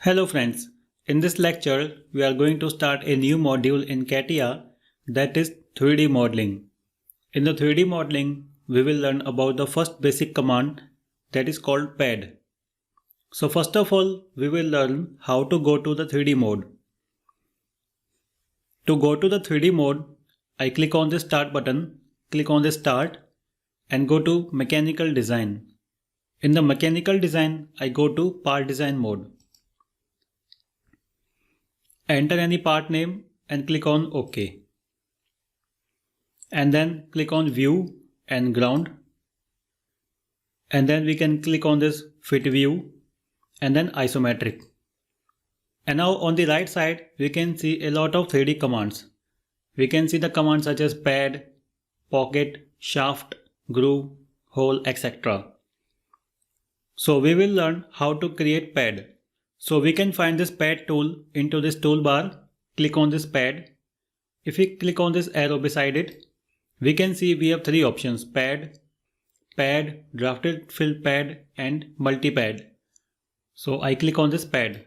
Hello friends, in this lecture we are going to start a new module in CATIA, that is 3D modeling. In the 3D modeling we will learn about the first basic command, that is called pad. So first of all we will learn how to go to the 3D mode. To go to the 3D mode, I click on the start button, click on the start and go to mechanical design. In the mechanical design I go to part design mode. Enter any part name and click on OK. And then click on view and ground. And then we can click on this fit view and then isometric. And now on the right side we can see a lot of 3D commands. We can see the commands such as pad, pocket, shaft, groove, hole, etc. So we will learn how to create pad. So we can find this pad tool into this toolbar, click on this pad. If we click on this arrow beside it, we can see we have three options: pad, drafted fill pad and multi-pad. So I click on this pad.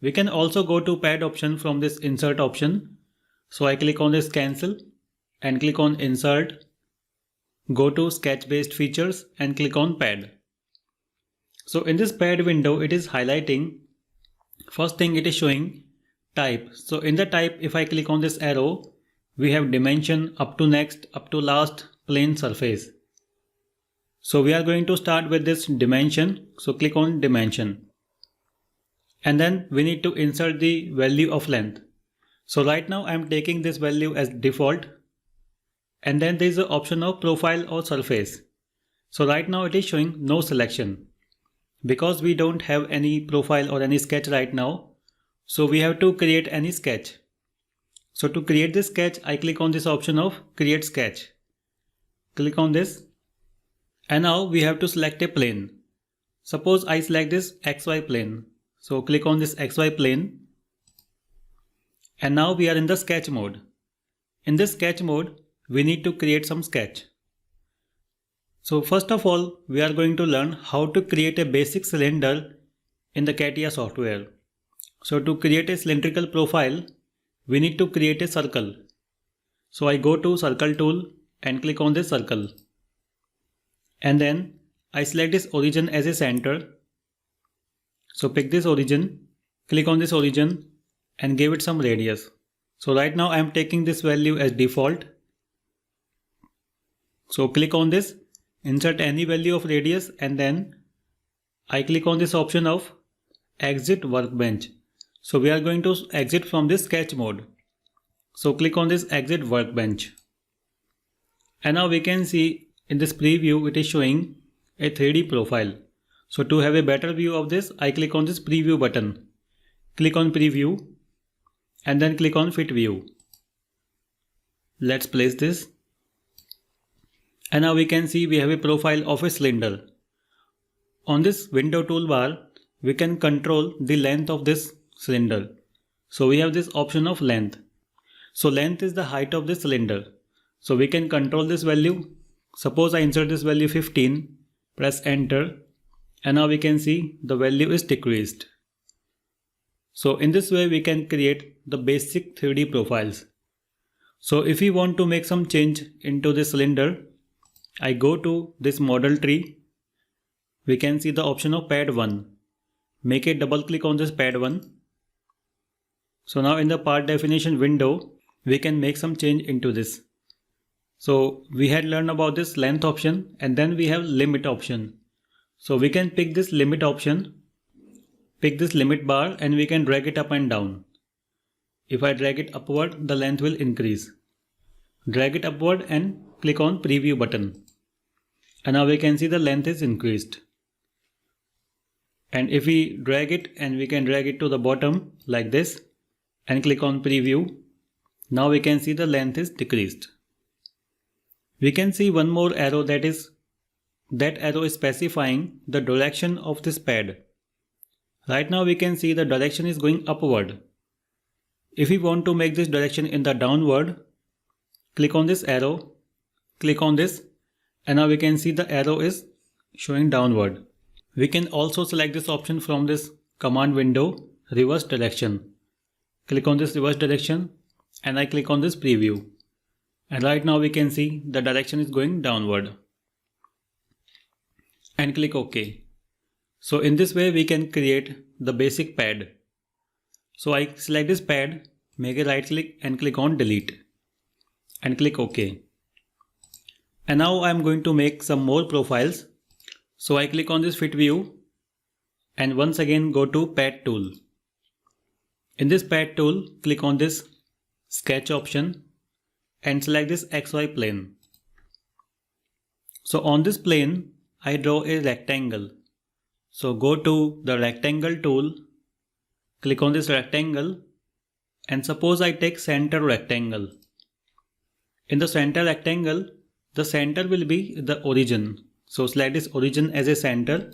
We can also go to pad option from this insert option. So I click on this cancel and click on insert, go to sketch based features and click on pad. So in this pad window it is highlighting. First thing it is showing type. So in the type, if I click on this arrow, we have dimension, up to next, up to last, plane, surface. So we are going to start with this dimension. So click on dimension. And then we need to insert the value of length. So right now I am taking this value as default. And then there is the option of profile or surface. So right now it is showing no selection. Because we don't have any profile or any sketch right now, so we have to create any sketch. So to create this sketch, I click on this option of create sketch. Click on this and now we have to select a plane. Suppose I select this XY plane. So click on this XY plane and now we are in the sketch mode. In this sketch mode, we need to create some sketch. So first of all, we are going to learn how to create a basic cylinder in the CATIA software. So to create a cylindrical profile, we need to create a circle. So I go to circle tool and click on this circle. And then I select this origin as a center. So pick this origin, click on this origin and give it some radius. So right now I am taking this value as default. So click on this. Insert any value of radius and then I click on this option of exit workbench. So we are going to exit from this sketch mode. So click on this exit workbench. And now we can see in this preview it is showing a 3D profile. So to have a better view of this, I click on this preview button. Click on preview and then click on fit view. Let's place this. And now we can see we have a profile of a cylinder. On this window toolbar, we can control the length of this cylinder. So we have this option of length. So length is the height of the cylinder. So we can control this value. Suppose I insert this value 15, press enter, and now we can see the value is decreased. So in this way we can create the basic 3D profiles. So if we want to make some change into this cylinder, I go to this model tree. We can see the option of pad 1. Make a double click on this pad 1. So now in the part definition window, we can make some change into this. So we had learned about this length option and then we have limit option. So we can pick this limit option, pick this limit bar and we can drag it up and down. If I drag it upward, the length will increase. Drag it upward and click on preview button. And now we can see the length is increased. And if we drag it and we can drag it to the bottom like this and click on preview, now we can see the length is decreased. We can see one more arrow, that arrow is specifying the direction of this pad. Right now we can see the direction is going upward. If we want to make this direction in the downward, click on this arrow, click on this, and now we can see the arrow is showing downward. We can also select this option from this command window. reverse direction. Click on this reverse direction and I click on this preview. And right now we can see the direction is going downward. And click OK. So in this way we can create the basic pad. So I select this pad, make a right click and click on delete. And click OK. And now I am going to make some more profiles. So I click on this fit view and once again go to pad tool. In this pad tool, click on this sketch option and select this XY plane. So on this plane, I draw a rectangle. So go to the rectangle tool, click on this rectangle and suppose I take center rectangle. In the center rectangle, the center will be the origin. So select this origin as a center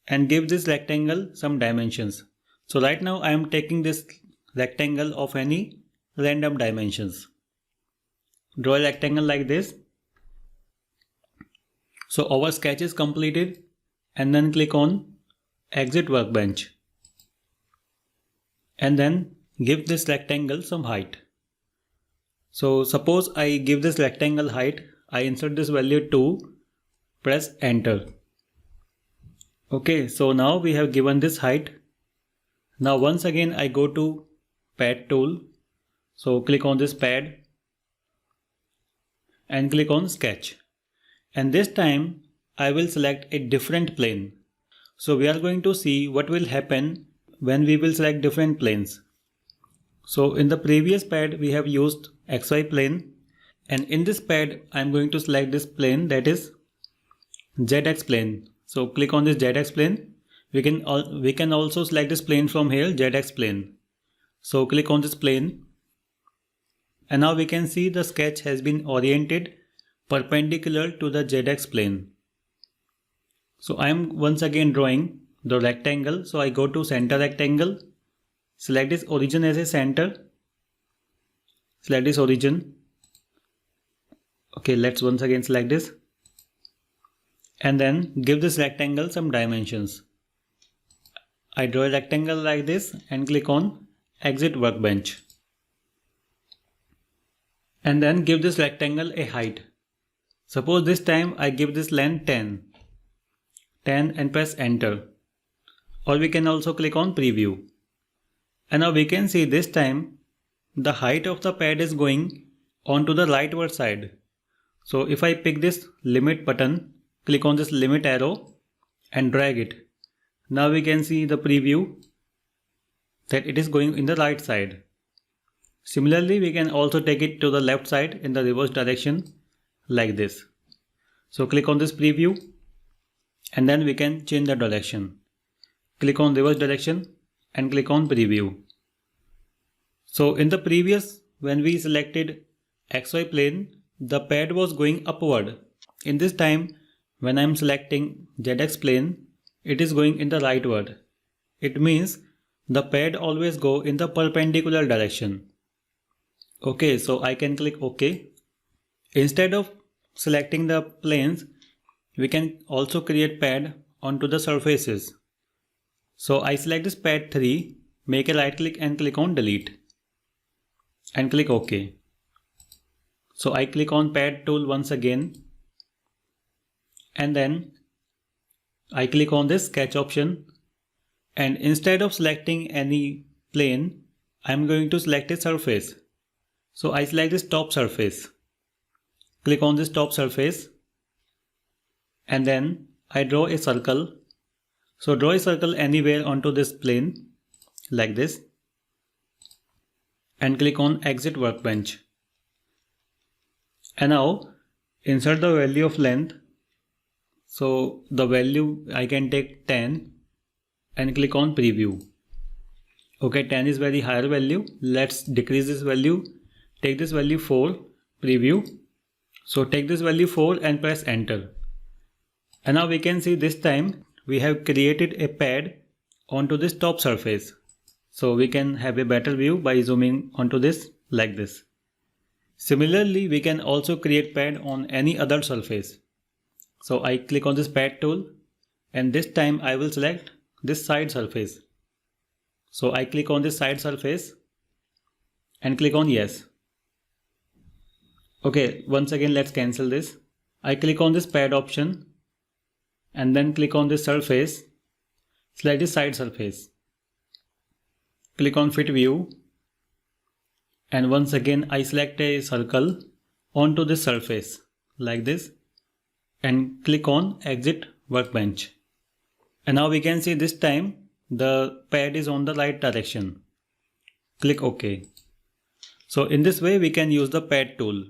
and give this rectangle some dimensions. So right now I am taking this rectangle of any random dimensions. Draw a rectangle like this. So our sketch is completed and then click on exit workbench. And then give this rectangle some height. So suppose I give this rectangle height, I insert this value 2, press enter. Okay, so now we have given this height. Now once again I go to pad tool. So click on this pad and click on sketch. And this time I will select a different plane. So we are going to see what will happen when we will select different planes. So in the previous pad we have used XY plane, and in this pad I am going to select this plane, that is ZX plane. So click on this ZX plane. We can also select this plane from here, ZX plane. So click on this plane and now we can see the sketch has been oriented perpendicular to the ZX plane. So I am once again drawing the rectangle. So I go to center rectangle, select this origin as a center, select this origin. Okay, let's once again select this and then give this rectangle some dimensions. I draw a rectangle like this and click on exit workbench. And then give this rectangle a height. Suppose this time I give this length 10 and press enter. Or we can also click on preview. And now we can see this time the height of the pad is going onto the rightward side. So if I pick this limit button, click on this limit arrow and drag it. Now we can see the preview that it is going in the right side. Similarly, we can also take it to the left side in the reverse direction like this. So click on this preview and then we can change the direction. Click on reverse direction and click on preview. So in the previous, when we selected XY plane, the pad was going upward. In this time, when I am selecting ZX plane, it is going in the rightward. It means the pad always go in the perpendicular direction. Okay, so I can click OK. Instead of selecting the planes, we can also create pad onto the surfaces. So I select this pad 3, make a right click and click on delete. And click OK. So I click on pad tool once again. And then I click on this sketch option and instead of selecting any plane, I am going to select a surface. So I select this top surface. Click on this top surface and then I draw a circle. So draw a circle anywhere onto this plane like this and click on exit workbench. And now insert the value of length. So the value I can take 10 and click on preview. Okay, 10 is very higher value. Let's decrease this value. Take this value 4, preview. So take this value 4 and press enter. And now we can see this time we have created a pad onto this top surface. So we can have a better view by zooming onto this like this. Similarly, we can also create pad on any other surface. So I click on this pad tool and this time I will select this side surface. So I click on this side surface and click on yes. Okay, once again let's cancel this. I click on this pad option and then click on this surface, select the side surface. Click on fit view and once again I select a circle onto this surface like this and click on exit workbench. And now we can see this time the pad is on the right direction. Click OK. So in this way we can use the pad tool.